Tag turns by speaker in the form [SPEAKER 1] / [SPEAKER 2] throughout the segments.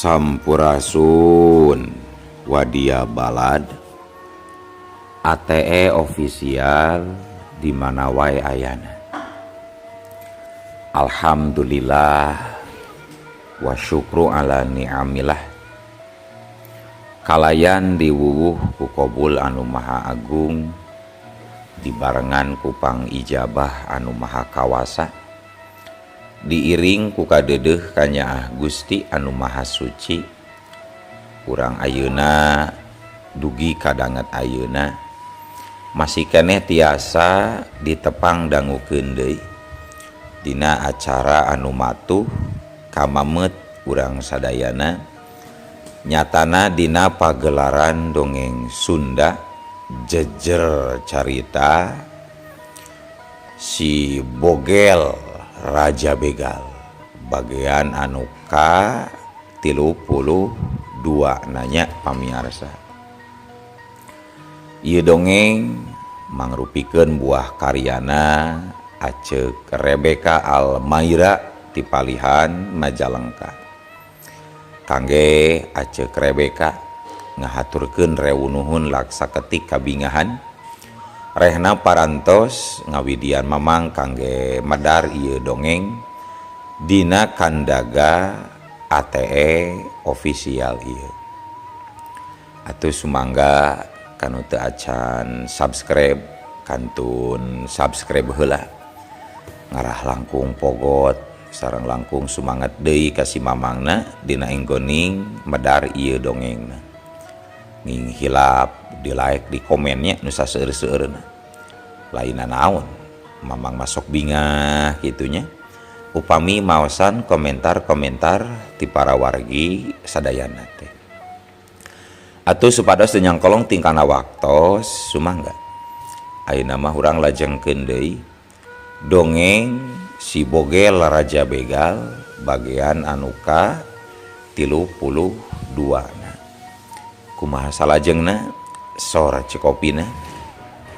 [SPEAKER 1] Sampurasun Wadia Balad ATE official di mana wae ayana. Alhamdulillah wa syukru ala ni'amillah. Kalayan diwuwuh ku Qobul anu maha agung, dibarengan ku pang ijabah anu maha kawasa, diiring ku kadedeuh ka Nyaah Gusti anu maha suci. Urang ayeuna dugi kadanget ayeuna masih keneh tiasa ditepang dangukeun deui dina acara anu matuh kamamet urang sadayana, nyatana dina pagelaran dongeng Sunda jejer carita si Bogel Raja Begal bagian anu ka 32 nanya pamiarsa. Ieu dongeng mangrupikeun buah karyana Aceuk Rebeka Almaira ti Palihan Majalengka. Kangge Aceuk Rebeka ngahaturkeun rewunuhun laksa ketik kabingahan, rehna parantos ngawidian mamang kangge medar ieu dongeng dina kandaga ATE official ieu. Atuh sumangga kanu teu acan subscribe kantun subscribe heula, ngarah langkung pogot sareng langkung sumanget deui ka si mamangna dina enggoning medar ieu dongengna. Nging hilap di like di komennya nu saseueur-seueurna. Lainna naon, mamang masuk bingah kitunya. Upami maosan komentar-komentar ti para wargi sadayana teh. Atuh supados teu nyangkolong tingkana waktos sumangga ayeuna mah urang lajengkeun deui dongeng si Bogel Raja Begal bagian anu ka 32 na. Kumaha salajengna sor cikopina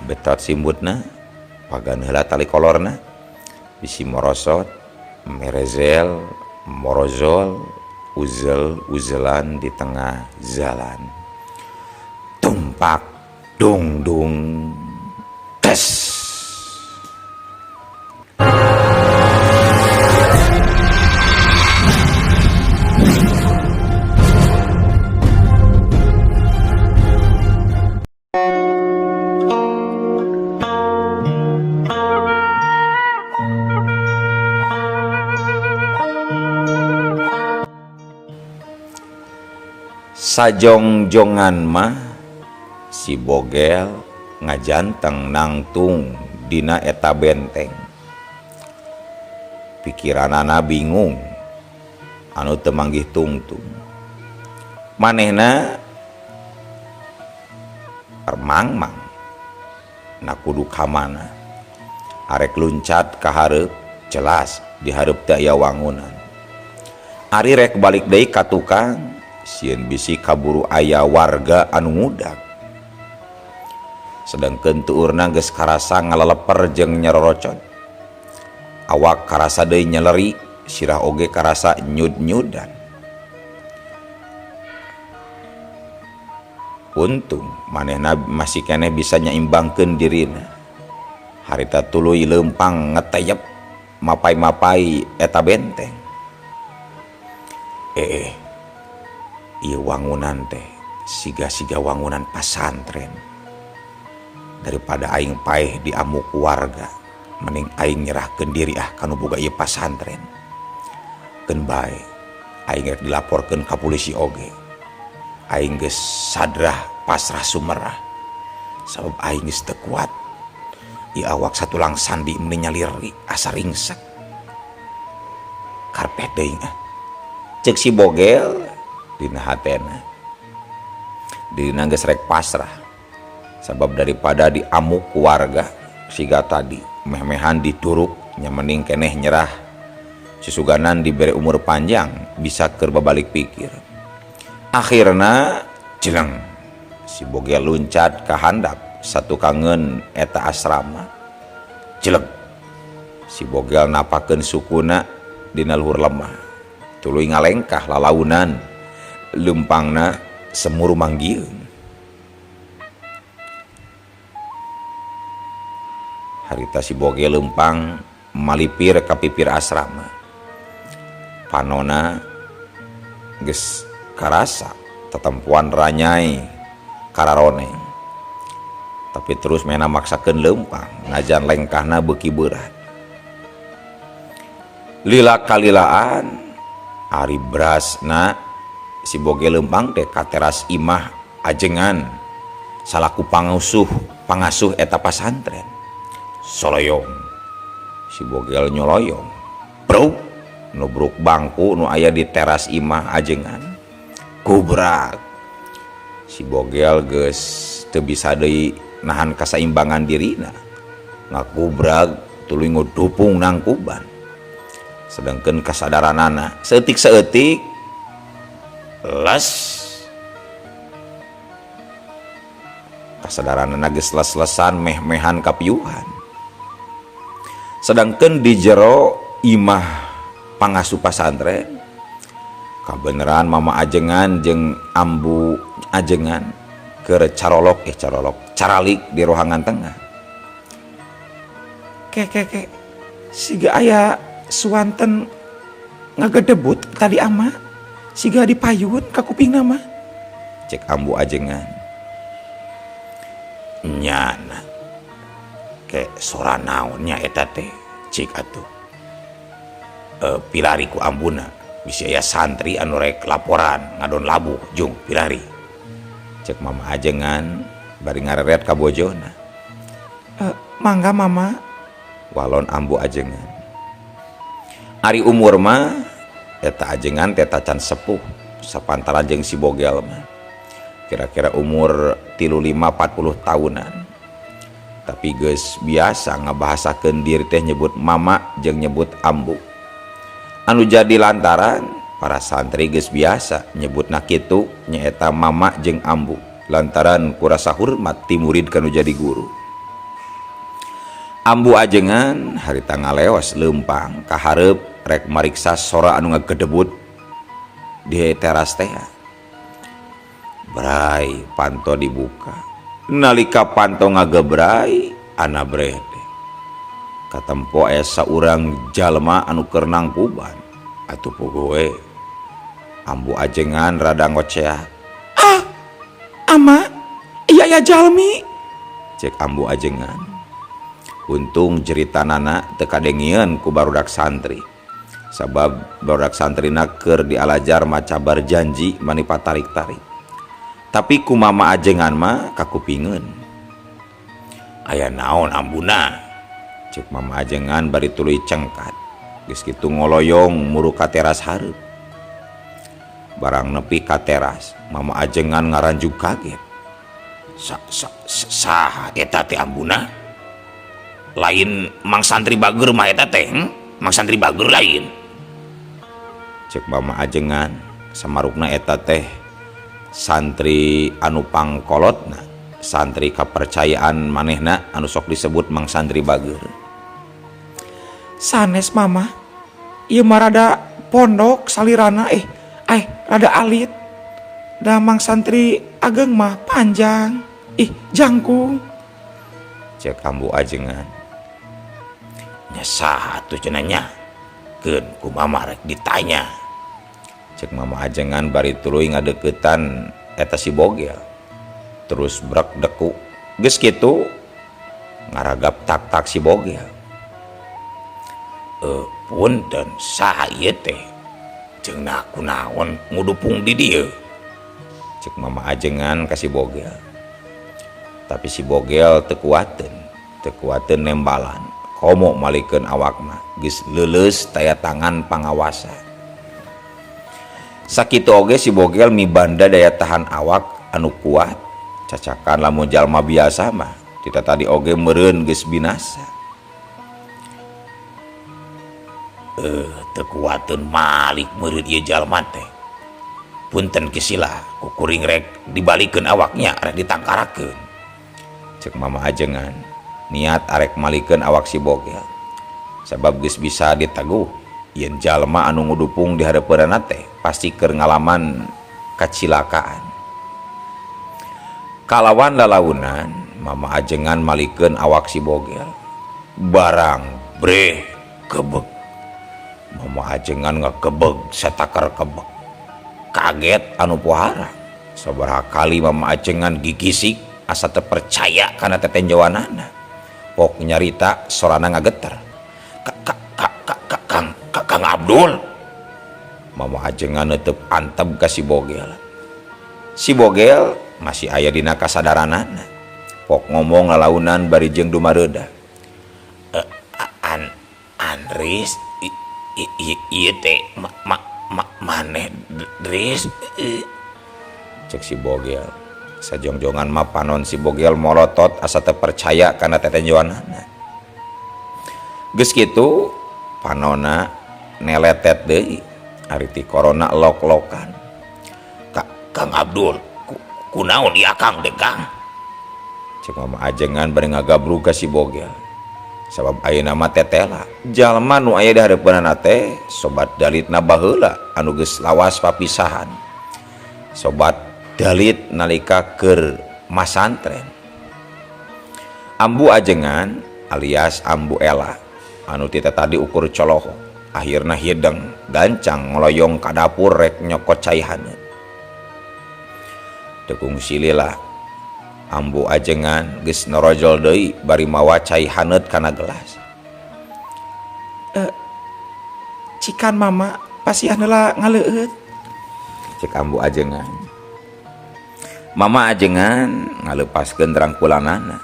[SPEAKER 1] betot simbutna pagan heula tali kolorna bisi morosot merezel morozol uzel-uzelan di tengah jalan. Tumpak dung dung tes. Sajongjongan mah si Bogel ngajanteng nangtung dina eta benteng. Pikiranana bingung anu teu manggih tungtung. Manehna permangmang na kudu ka mana. Arek luncat ka hareup jelas di hareup teu aya wangunan. Ari rek balik deui ka tukang sieun bisi kaburu aya warga anu ngudag. Sedangkeun tuurna geus karasa ngaleleper jeung nyerorocon. Awak karasa deui nyeleri, sirah oge karasa nyud-nyudan. Untung manehna masih keneh bisa nyaimbangkeun dirina. Harita tuluy leumpang ngeteyep mapai-mapai eta benteng. Ieu wangunan teh siga-siga wangunan pasantren. Daripada aing paeh di amuk warga, mending aing nyerahkeun diri kanu boga ieu pasantren. Keun bae aing rek dilaporkeun ka polisi oge. Aing geus sadrah pasrah sumerah. Sabab aing geus teu kuat. Ieu awak satulang sandi mending nyaliri asa ringsek. Karpet deui ceuk si Bogel dina hatena. Dina geus rek pasrah. Sabab daripada diamuk warga siga tadi meh-mehan dituruk nya mending keneh nyerah. Susuganan diberi umur panjang bisa keur babalik pikir. Akhirna jeleng si Bogel luncat ka handap satu kangen eta asrama. Jeleg si Bogel napakeun sukuna dina luhur lemah. Tuluy ngalengkah lalaunan lempangna semur manggieun. Harita si boge lempang malipir ka pipir asrama. Panona geus karasa tetempuan ranyai kararoneng. Tapi terus mena maksakeun lempang najan lengkahna beuki berat. Lila kalilaan ari brasna si boge lempang teh ka teras imah ajengan salaku pangasuh eta pasantren. Soloyong si bogel nyoloyong bro nubruk bangku nu aya di teras imah ajengan kubrak. Si bogel geus teu bisa deui nahan kasaimbangan dirina ngakubrag tuluy ngudupung nang kuban. Sedangkan kasadaranana seetik les kasadaranana geus les-lesan meh-mehan kapiuhan. Sedangkan di jero imah pangasuh pasantren kabeneran mama ajengan jeung ambu ajengan keur caralik di ruangan tengah. Kek siga aya suanten ngagedebut tadi ama siga dipayun ka kupingna mah, cek ambu ajengan. Nyana ke sora naonnya eta teh cik atuh. Pilari ku ambuna bisa aya santri anu rek laporan ngadon labuh jung pilari, cek mama ajengan bari ngareret ka bojona. Mangga mama, walon ambu ajengan. Ari umur mah eta ajengan teh tacan sepuh sapantaran jeung si bogel mah kira-kira umur 35-40 tahunan. Tapi geus biasa ngabahasakeun diri teh nyebut mama jeung nyebut ambu. Anu jadi lantaran para santri geus biasa nyebutna kitu nyaeta mama jeung ambu lantaran kurasa hormat ti murid kanu jadi guru. Ambu ajengan harita ngaleos lempang ka hareup rek mariksa sora anu ngagedebut di teras teh. Brai panto dibuka. Nalika panto ngagebrai ana brede katempo aya saurang jalma anu keur nangkuban atuh puguh ambu ajengan rada ngoceah. Ama iya ya jalmi, cek ambu ajengan. Untung jeritanana teu kadengieun ku barudak santri sabab barudak santrina keur dialajar maca berjanji mani patarik-tarik. Tapi ku mama ajengan mah kakupingeun. Aya naon ambuna, cek mama ajengan bari tuluy cengkat. Geus kitu ngoloyong muru ka teras hareup. Barang nepi ka teras, mama ajengan ngaranjug kaget. Saha eta teh ambuna? Lain mang santri bager mah eta teh, mang santri bager lain. Cek mama ajengan, samarukna eta teh santri anu pangkolotna, santri kapercayaan manehna anu sok disebut mang santri bager. Sanes mama, ieu mah rada pondok salirana rada alit. Da mang santri ageng mah panjang, jangkung. Cek ambu ajengan. Nya saha atuh cenah nya? Keun ku mama rek ditanya. Cek mama ajengan bari tuluy ngadeuketan eta si bogel. Terus brek deku. Geus kitu ngaragap tak-tak si bogel. Punten saha ieu teh? Ceungna kunaon ngudupung di dieu? Cek mama ajengan ka si bogel. Tapi si bogel teu kuateun nembalan. Komo malikeun awakna geus leuleus taya tangan pangawasa. Sakitu oge si bogel mibanda daya tahan awak anu kuat. Cacakan lamun jalma biasa mah kita tadi oge meureun geus binasa. Teu kuateun malik meureun ieu jalma teh. Punten kisila kukuring rek dibalikeun awaknya rek ditangkarakeun. Cek mama ajengan niat arek malikeun awak si bogel sabab geus bisa ditaguh yen jalma anu ngudupung di hareupeunna teh pasti keur ngalaman kacilakaan. Kalawan lalaunan mama ajengan malikeun awak si bogel barang bre kebeg. Mama ajengan ngakebeg satakar kebeg kaget anu pohara. Sabaraha kali mama ajengan gigisik asa teu percaya kana tetenjoanana. Pok nyarita sorana ngageter. Kang Abdul. Mama ajengan neuteup antep ka si bogel. Si bogel masih aya dina kasadaranana. Pok ngomong lalaunan bari jeung dumareuda. Andris ieu teh maneh Dris. Cek si bogel. Sajongjongan mah panon si bogel molotot asa teu percaya kana tetenjoanana. Geus kitu panonna neletet deui ari ti corona lok-lokan. Kang Abdul, kunaon ieu Kang deh Kang? Cek mama ajengan bari ngagabrug ka si bogel. Sabab ayeuna mah tetela jalma nu aya di hareupeunana teh sobat dalitna baheula anu geus lawas papisahan. Sobat dalit nalika keur masantren. Ambu ajengan alias Ambu Ela anu ti tadi ukur coloho akhirna hideng gancang ngoloyong ka dapur rek nyokot cai haneut. Tekung silila Ambu ajengan geus norojol deui bari mawa cai haneut kana gelas. Cikan mama pasihan heula ngaleueut. Cek Ambu ajengan. Mama ajengan ngaleupaskeun rangkulanana.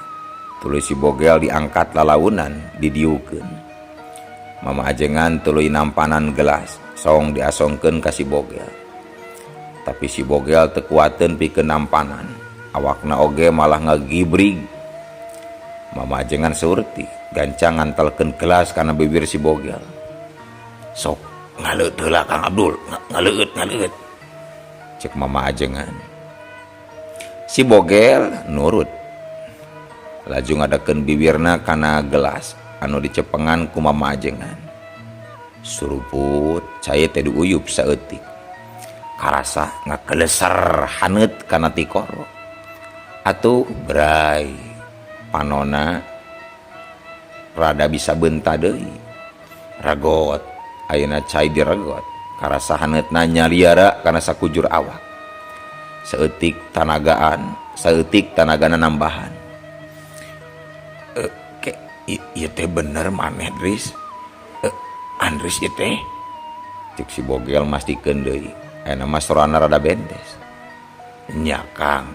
[SPEAKER 1] Tuluy si bogel diangkat lalaunan didiukeun. Mama ajengan tuluy nampanan gelas song diasongkeun ka si bogel. Tapi si bogel teu kuateun pikeun nampanan. Awakna oge malah ngagibrig. Mama ajengan surti gancang ngantelkeun gelas kana bibir si bogel. Sok ngaleueut heula Kang Abdul, ngaleueut. Cek mama ajengan. Si bogel nurut. Laju ngadekeun bibirna kana gelas anu dicepengan ku mama ajengan. Suruput cai teh diuyup saeutik. Karasa ngakeleser haneut kana ti koro. Atuh bray panona rada bisa beunta deui. Ragot ayeuna cai diregot. Karasa haneutna nyaliara kana sakujur awak. Saeutik tanagana nambahan. Ieu teh bener maneh Dris. Andris ieu teh. Cek si bogel mastikeun deui. Ayeuna mah sorana rada bendes. Nya Kang,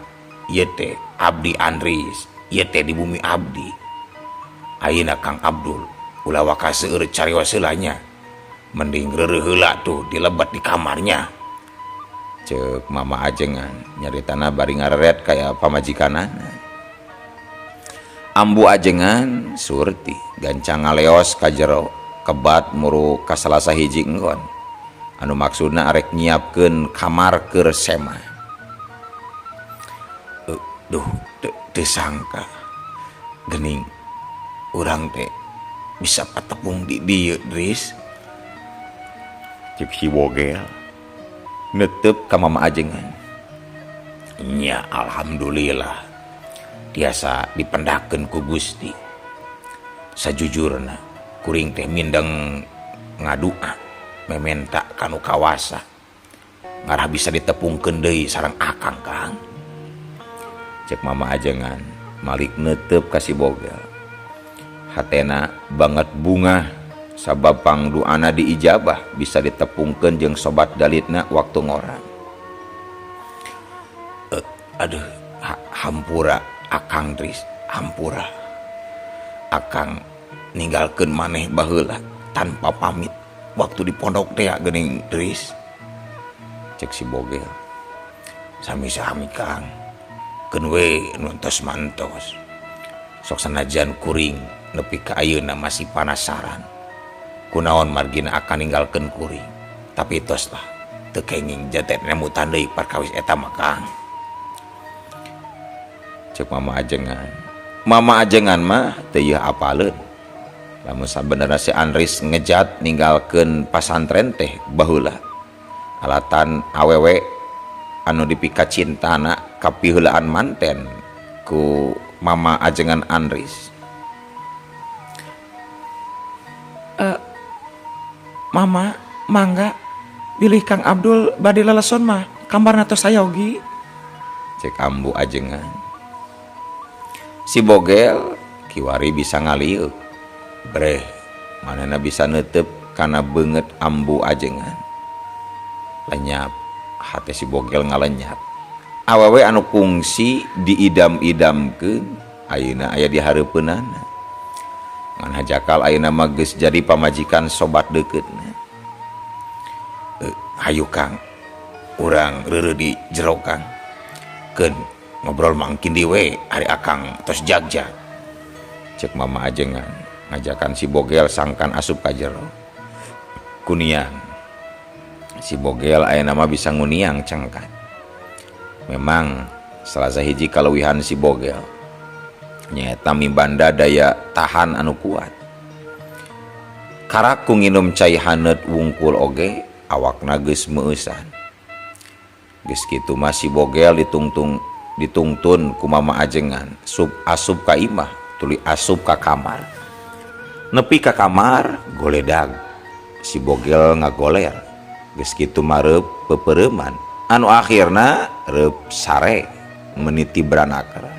[SPEAKER 1] ieu teh abdi Andris. Ieu teh di bumi abdi. Ayeuna Kang Abdul ulah waka seueur carios heula nya. Mending reureuh heula tuh dilebat di kamarnya. Cek mama ajengan nyaritana bari ngareret kaya pamajikanana. Ambu ajengan surti gancang ngaleos ka jero kebat muru ka salah sahiji enggon anu maksudna arek nyiapkeun kamar keur sema. Duh teu sangka geuning urang teh bisa patepung di dieu Dris. Cek si bogel netep ka mama ajengan. Nya alhamdulillah tiasa dipendakeun ku Gusti. Sajujurna kuring teh mindeng ngadua mementa kanu kawasa ngarah bisa ditepungkeun deui sareng akang Kang. Cek mama ajengan malik neuteup ka si bogel. Hatena banget bunga sabab pangduana diijabah bisa ditepungkeun jeung sobat dalitna waktu ngorang. Aduh hampura Akang Dris, hampura. Akang ninggalkeun maneh baheula tanpa pamit waktu di pondok teh geuning Dris. Cek si bogel. Sami-sami Kang. Keun we nu entos mantos. Sok sanajan kuring nepi ka ayeuna masih panasaran. Kunaon margina akan ninggalkeun kuring. Tapi tos lah teu kenging jatet nemutan deui perkawis eta mah Kang. Cek mama ajengan mah teu ieu apaleun. Lamun sabenerna si Andris ngejat ninggalkeun pasantren teh baheula. Alatan awewe anu dipika cintana kapiheulaan manten ku mama ajengan Andris. Mama, mangga pilih Kang Abdul bade leleson mah kambarna tos saya ogi, cek ambu ajengan. Si bogel kiwari bisa ngaliuk, breh manehna bisa neuteup kana beungeut ambu ajengan. Lenyap hate si bogel ngalenyap. Awewe anu kungsi diidam-idamkeun ayeuna aya di hareupeunana. Ngan hajakal ayeuna mah geus jadi pamajikan sobat deuketna. Hayu Kang, urang reureuh di jero Kang. Keun ngobrol mangkin di we ari akang tos jagjag. Cek mama ajengan ngajakan si bogel sangkan asup ka jero. Kuniang. Si bogel ayeuna mah bisa nguniang cengkat. Memang salah sahiji kaluwihan si bogel nyaeta mibanda daya tahan anu kuat. Karak ku nginum cai haneut wungkul oge awakna geus meueusan. Geus kitu mah si bogel ditungtun ku mama ajengan asup ka imah tuluy asup ka kamar. Nepi ka kamar goledag si bogel ngagoler. Geus kitu mah reup peupeureuman anu akhirna reup sare meniti beranakar.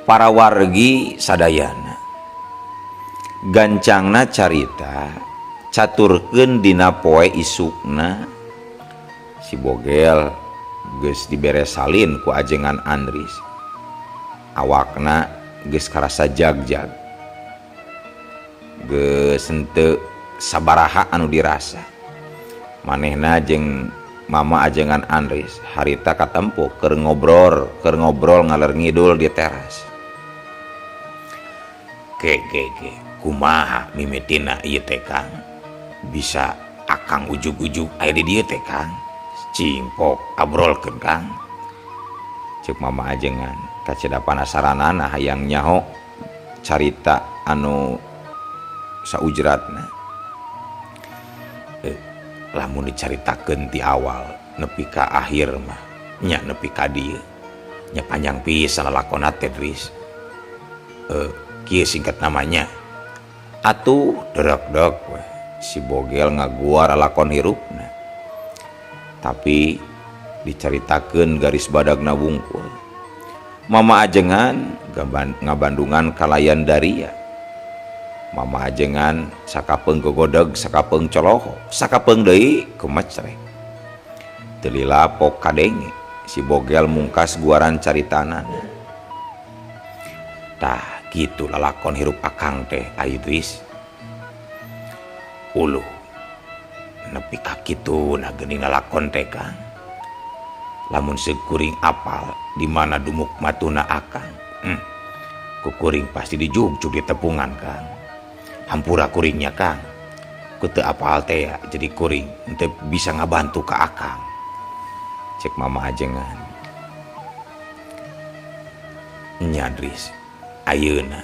[SPEAKER 1] Para wargi sadayana gancangna carita caturkeun dina poe isukna si bogel geus dibere salin ku ajengan Andris. Awakna geus karasa jagjag, geus henteu sabaraha anu dirasa. Manehna jeung mama ajengan Andris harita katempo keur ngobrol ngaler ngidul di teras. Ke kumaha mimitina ieu teh Kang, bisa akang ujug-ujug aya di dieu teh Kang, cimpok abrolkeun Kang, ceuk mama ajengan kacedapan asaranana hayang nyaho carita anu saujratna. Lamun dicaritakeun ti awal nepi ka akhir mah nya nepi ka dieu nya panjang pisan lalakonna teh Dris. Kieu singkat namanya atuh derek-derek weh si bogel ngaguar lakon hirupna. Tapi dicaritakeun garis badagna wungkul. Mama ajengan ngabandungan kalayan daria. Mama ajengan sakapeung gogodeg sakapeung coloho sakapeung deui kumecrek. Teu lila pok kadenge si bogel mungkas guaran caritana. Tah kitu lalakon hirup akang teh Idris. Uluh nepi ka kitu na geuning lalakon teh Kang. Lamun sekuring apal di mana dumuk matuna akang, kukuring pasti dijugjug di tepungan Kang. Hampura kuringnya Kang, ku teu apal teh ya, jadi kuring henteu bisa ngabantu ka akang, cek mama ajengan. Nya Dris, ayeuna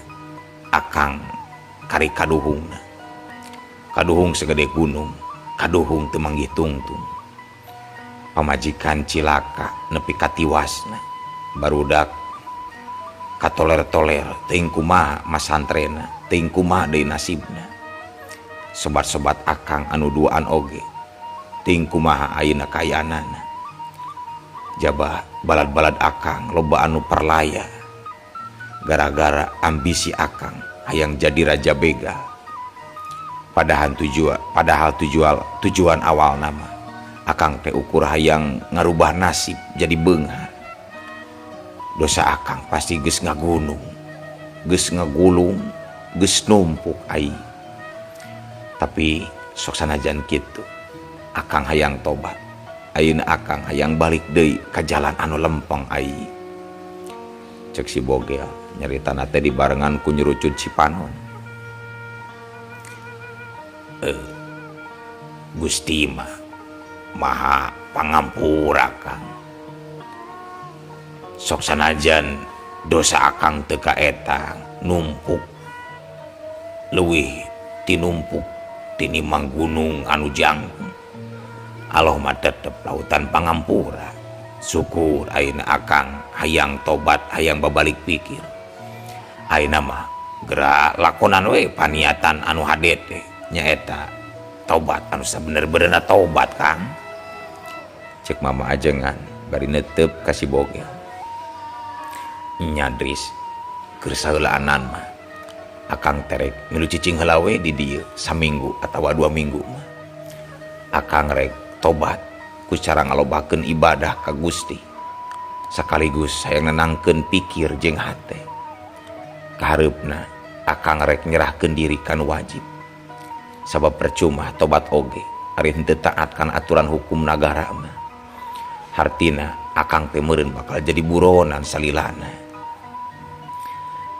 [SPEAKER 1] akang kari kaduhungna. Kaduhung segede gunung, kaduhung teu manggih tungtung. Pamajikan cilaka nepi ka tiwasna. Barudak katoler-toler teuing kumaha masantrena, teuing kumaha deui nasibna. Sobat-sobat akang anu duaan oge teuing kumaha ayeuna kayaanana. Jabah balad-balad akang loba anu parlaya gara-gara ambisi akang hayang jadi raja begal. Padahal tujuan awal nama akang teh ukur hayang ngarubah nasib jadi beunghar. Dosa akang pasti geus ngagunung, geus ngagulung, geus numpuk ai. Tapi sok sanajan kitu akang hayang tobat. Ayeuna akang hayang balik deui ka jalan anu lempeng ai. Cek si bogel nyaritana teh dibarengan ku nyurucut si panon. Gusti mah maha pangampura Kang. Sok sanajan dosa akang teu kaeta numpuk leuwih tinumpuk tinimbang gunung anu jangkung. Allah mah tetep lautan pangampura. Syukur ayeuna akang hayang tobat, hayang babalik pikir. Ayeuna mah geura lakonan we paniatan anu hade teh nyaeta tobat anu sabener-benerna tobat Kang. Cek Mama Ajengan bari neuteup ka si Bogel. Nyadris keur saheulaanan mah akang terek milu cicing heula we di dieu saminggu atawa 2 minggu mah. Akang rek tobat ku cara ngalobakeun ibadah ka Gusti sakaligus hayang nenangkeun pikir jeung hate. Kahareupna akang rek nyerahkeun diri kan wajib sabab percuma tobat oge ari henteu taat kana aturan hukum nagara mah. Hartina akang teh meureun bakal jadi buronan salilana.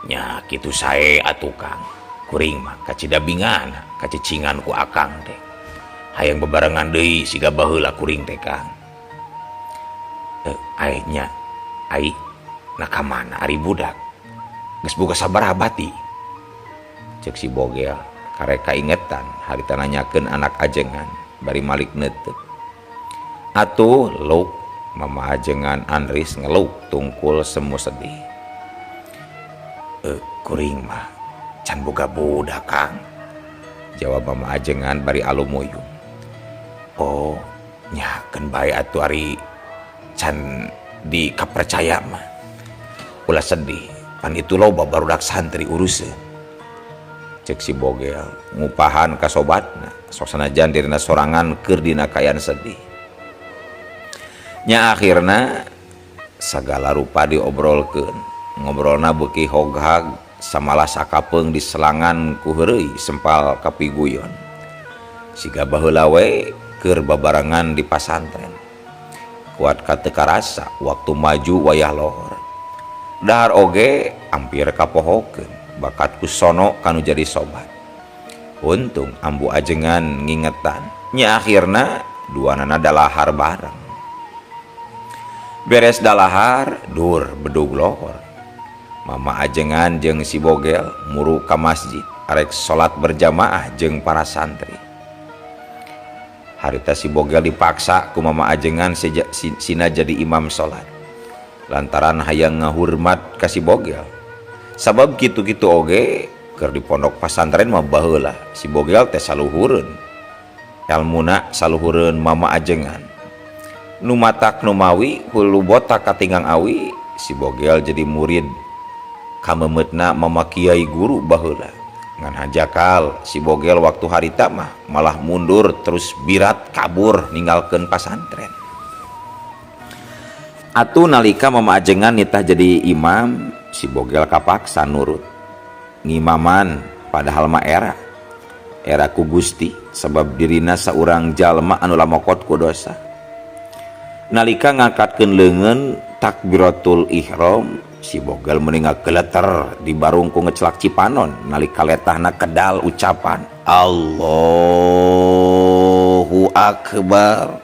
[SPEAKER 1] Nya kitu sae atuh Kang, kuring mah kacidabingan kacicingan ku akang teh hayang bebarengan deui siga baheula kuring teh Kang. Nya ai naka mana ari budak geus boga sabaraha bati, cek si Bogel karek kaingetan harita nanyakeun anak Ajengan bari malik neuteuk. Atuh luk Mama Ajengan Andris ngeluk tungkul semu sedih. Kuring mah can boga budak Kang, jawab Mama Ajengan bari alumuyung. Oh nyakeun bae atuh ari can dikapercaya mah. Ulah sedih pan itu loba barudak santri uruseun, cek si Bogel ngupahan ka sobatna sok sanajan dirina sorangan keur dina kaayaan sedih. Nya akhirna sagala rupa diobrolkeun, ngobrolna beuki hoghag samalah sakapeung diselangan ku heureuy sempal kapiguyon. Siga baheula we keur babarengan di pasantren. Kuat ka teu karasa waktu maju wayah lohor. Dahar oge ampir kapohokeun bakat ku sono kanu jadi sobat. Untung Ambu Ajengan ngingetan, nya akhirna duanana dalahar bareng. Beres dalahar dur bedug lohor. Mama Ajengan jeung si Bogel muru ka masjid arek salat berjamaah jeung para santri. Harita si Bogel dipaksa ku Mama Ajengan sina jadi imam salat lantaran hayang ngahurmat ka si Bogel. Sabab kitu-kitu oge keur di pondok pasantren mah baheula si Bogel teh saluhureun elmuna saluhureun Mama Ajengan. Nu matak nu mawi hulu botak katinggang awi si Bogel jadi murid kamemetna Mama Kiai guru baheula. Ngan hajakal si Bogel waktu harita mah malah mundur terus birat kabur ninggalkeun pasantren. Atuh nalika Mama Ajengan nitah jadi imam, si Bogel kapaksa nurut ngimaman padahal mah era ku Gusti sabab dirina saurang jalma anu lamokot ku dosa. Nalika ngangkatkeun leungeun takbiratul ihram, si Bogel meuningak geleter di barung ku ngecelak Cipanon nalika letahna kedal ucapan Allahu Akbar.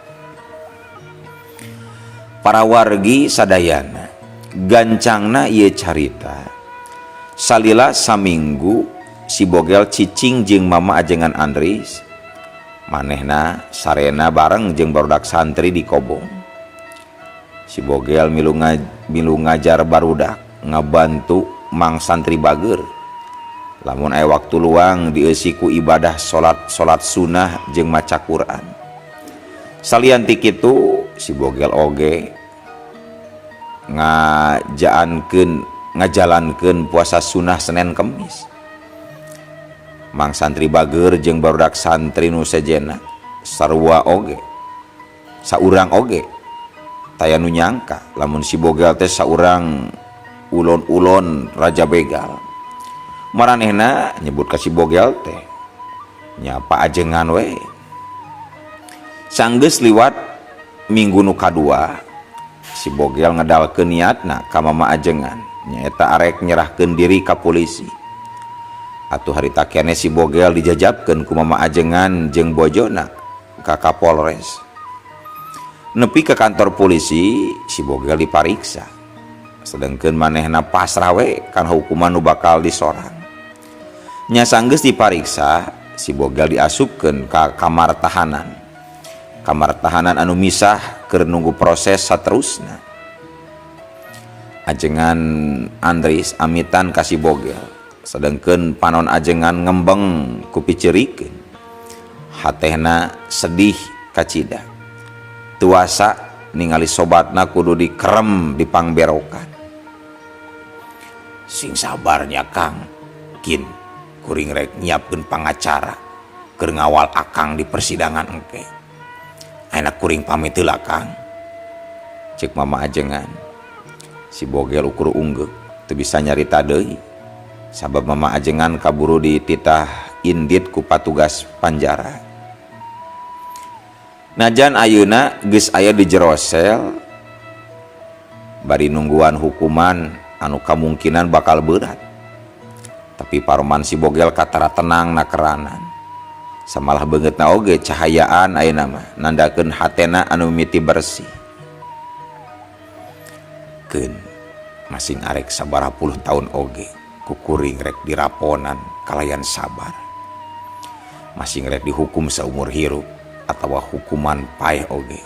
[SPEAKER 1] Para wargi sadayana gancangna ieu carita salila saminggu si Bogel cicing jeung Mama Ajengan Andris manehna sarena bareng jeung barudak santri di Kobong. Si Bogel milu ngajar barudak ngabantu mang santri bager lamun aya waktu luang dieusi ku ibadah salat sunnah jeung maca Quran. Salian ti kitu si Bogel oge ngajalankeun puasa sunnah Senin Kemis. Mang santri bager jeung barudak santri nu sejenna sarua oge saurang oge taya nu nyangka lamun si Bogel teh saurang ulon-ulon raja begal. Maranehna nyebut ka si Bogel teh nya Pak Ajengan we. Sanggeus liwat minggu nu kadua si Bogel ngedalkeun niatna ka Mama Ajengan nyaeta arek nyerahkeun diri ka polisi. Atuh harita keneh si Bogel dijajabkeun ku Mama Ajengan jeung bojona ka Kapolres. Nepi ke kantor polisi si Bogel dipariksa sedengkeun manehna pasrah we kana hukuman nu bakal disorang. Nya sanggeus dipariksa si Bogel diasupkeun ka kamar tahanan kamar tahanan anu misah keur nunggu proses saterusna. Ajengan Andris amitan kasih bogel, sedengkeun panon ajengan ngembeng ku piceurikeun. Hatehna sedih kacida. Tuasa ningali sobatna kudu dikerem di pangberokan. Sing sabarnya Kang, kin kuring rek nyiapkeun pangacara keur ngawal akang di persidangan engke. Ayeuna kuring pamit heula Kang, ceuk mama ajengan. Si bogel ukur unggek teu bisa nyarita deui sabab mama ajengan kaburu dititah indit ku patugas panjara. Najan ayeuna geus aya di jero sel bari nungguan hukuman anu kamungkinan bakal berat, tapi paroman si bogel katara tenang nakeranan. Samalah beungeutna oge cahayaan ayeuna mah nandakeun hatena anu mimiti bersih. Keun masing arek sabaraha puluh tahun oge kukuring rek diraponan kalayan sabar, masing rek dihukum saumur hirup atawa hukuman paeh oge.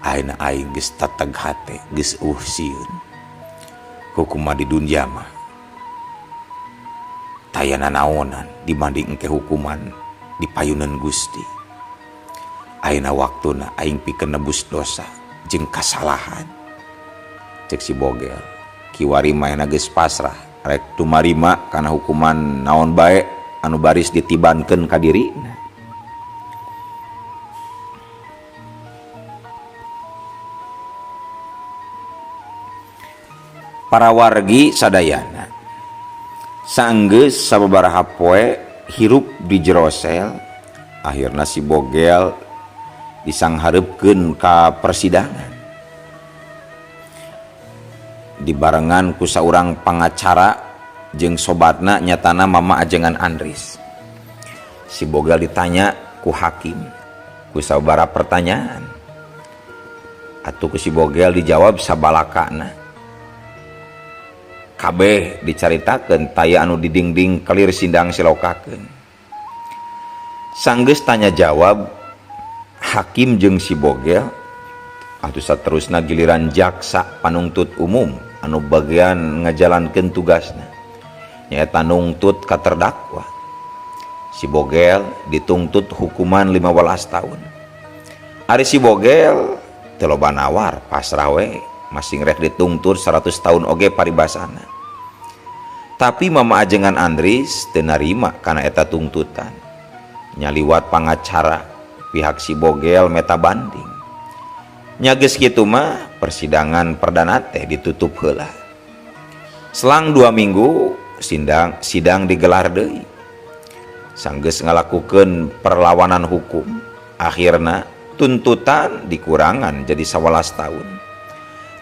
[SPEAKER 1] Ayeuna aing geus teteg hate, geus sieun. Hukuman di dunya mah tayana naonan dibanding engke hukuman di payunan Gusti. Ayeuna waktuna aing pikeun nebus dosa jeung kasalahan, cek si bogel. Kiwari maena geus pasrah rek tumarima kana hukuman naon bae anu baris ditibankeun ka dirina. Para wargi sadayana saenggeus sababaraha poe hirup di jero sel, akhirna si bogel disangharepkeun ka persidangan. Dibarengan ku saurang pangacara jeung sobatna nyatana mama ajengan Andris. Si bogel ditanya ku hakim ku sababaraha pertanyaan. Atuh ku si bogel dijawab sabalakana. Kabeh dicaritakeun taya anu didingding kelir sindang silokakeun. Sanggeus tanya jawab hakim jeung si bogel, atuh saterusna giliran jaksa panuntut umum anu bagian ngajalankeun tugasna nyaeta nungtut ka terdakwa. Si bogel dituntut hukuman 15 tahun. Ari si bogel teu loba nawar, pasrah we, masing rek dituntut 100 tahun oge paribasana. Tapi mama ajengan Andris teu narima kana eta tuntutan. Nyaliwat pangacara pihak si bogel meta banding. Nya geus kitu mah persidangan perdana teh ditutup heula. Selang 2 minggu sidang digelar deui. Sanggeus ngalakukeun perlawanan hukum, akhirna tuntutan dikurangan jadi 11 tahun.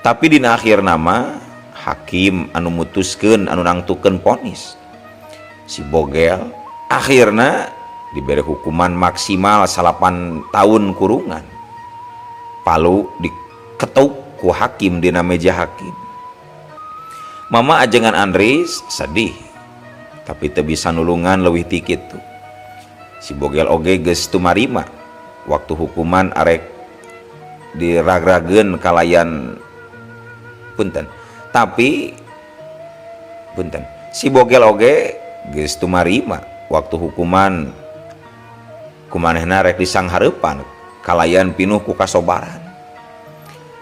[SPEAKER 1] Tapi dina akhirna mah hakim anu mutuskeun anu nangtukeun vonis. Si bogel akhirna diberi hukuman maksimal 8 tahun kurungan. Palu diketuk ku hakim dina meja hakim. Mama ajengan Andris sedih, tapi teu bisa nulungan leuwih ti kitu. Si bogel oge geus tumarima waktu hukuman arek diragrageun kalayan punten. Tapi punten, si bogel oge geus tumarima waktu hukuman kumanehna rek disanghareupan kalayan pinuh ku kasobaran.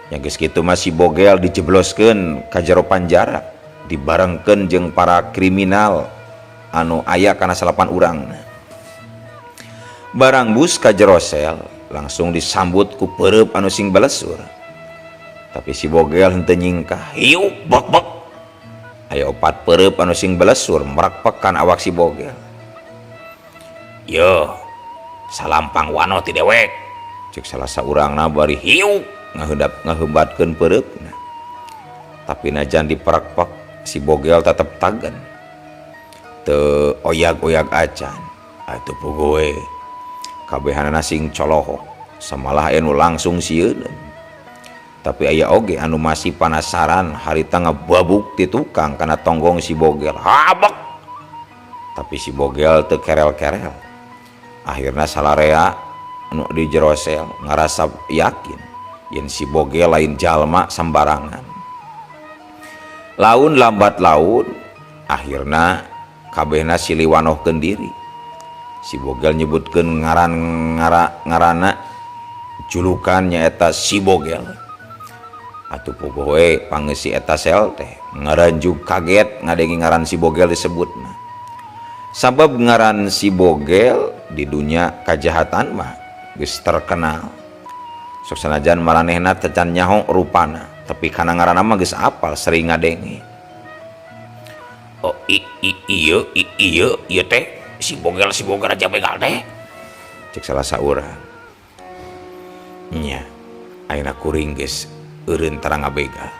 [SPEAKER 1] Nya geus kitu mah si bogel dijebloskeun ka jero panjara dibarengkeun jeung para kriminal anu aya kana 8 urangna. Barang bus ka jero sel langsung disambut ku peureup anu sing balesur. Tapi si bogel henteu nyingkah, hiuk bek-bek. Aya 4 peureup anu sing balesur merakpekan awak si bogel. Yo, salampang wano ti dewek, cek salah saurangna bari hiuk ngaheubatkeun peureupna. Tapi najan diperakpak si bogel tetep tagen, teu oyag-oyag acan. Atuh puguh we kabehanana sing colohok, samalah anu langsung sieun. Tapi aya oge anu masih penasaran harita ngababuk ti tukang kana tonggong si bogel. Habek. Tapi si bogel teu kerel-kerel. Akhirna salarea anu di jero sel ngarasa yakin yen si Bogel lain jalma sembarangan. Laun lambat laun akhirna kabehna siliwanohkeun diri. Si Bogel nyebutkeun ngaranna julukan nyaeta si Bogel. Atuh pogoe pangeus si eta sel teh ngaranjuk kaget ngadengi ngaran si Bogel disebutna. Sabab ngaran si Bogel di dunia kajahatan mah geus terkenal. Sok sanajan maranehna teu can nyaho rupana, tapi kana ngaranna mah geus apal sering ngadengi. Oh iya teh si Bogel aja begal teh. Cek salah saurang. Nya, ayeuna kuring geus eureun tara ngabegal.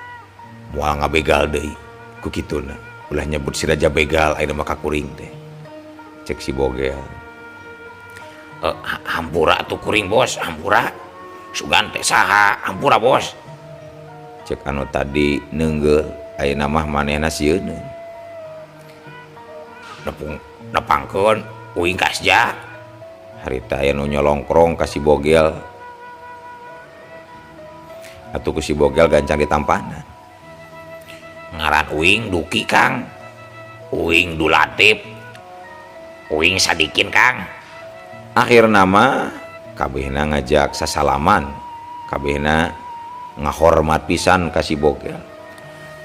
[SPEAKER 1] Moal ngabegal deui ku kituna. Ulah nyebut si raja begal ayeuna mah ka kuring teh. Cek si Bogel. Hampura tuh kuring bos, hampura. Sugan teh saha, hampura bos. Cek anu tadi neungeul ayeuna mah manehna sieun. Nepangkeun uing kasja. Harita aya nu nyolongkrong ka si Bogel. Atuh ku si Bogel gancang ditampanan. Ngaran uing Duki Kang. Uing Dulatif. Uing Sadikin Kang. Akhir nama kabehna ngajak sasalaman, kabehna ngahormat pisan ka si Bogel.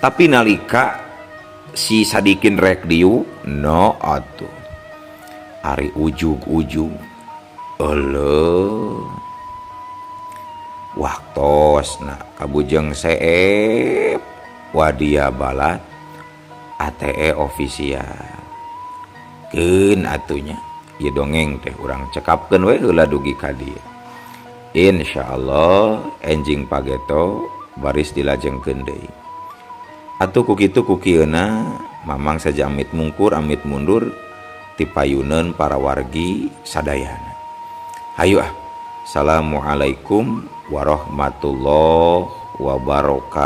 [SPEAKER 1] Tapi nalika si Sadikin rek diu no atuh ari ujug-ujug eueuh waktosna kabujeng seep wadia balat ATE ofisial keun atunya ieu dongeng teh urang cekapkeun we heula dugi ka dieu. Insyaallah enjing pageto baris dilajengkeun deui. Atuh ku kitu ku kieuna mamang saja amit mungkur amit mundur ti payuneun para wargi sadayana. Hayu Assalamualaikum warahmatullahi wabarakatuh.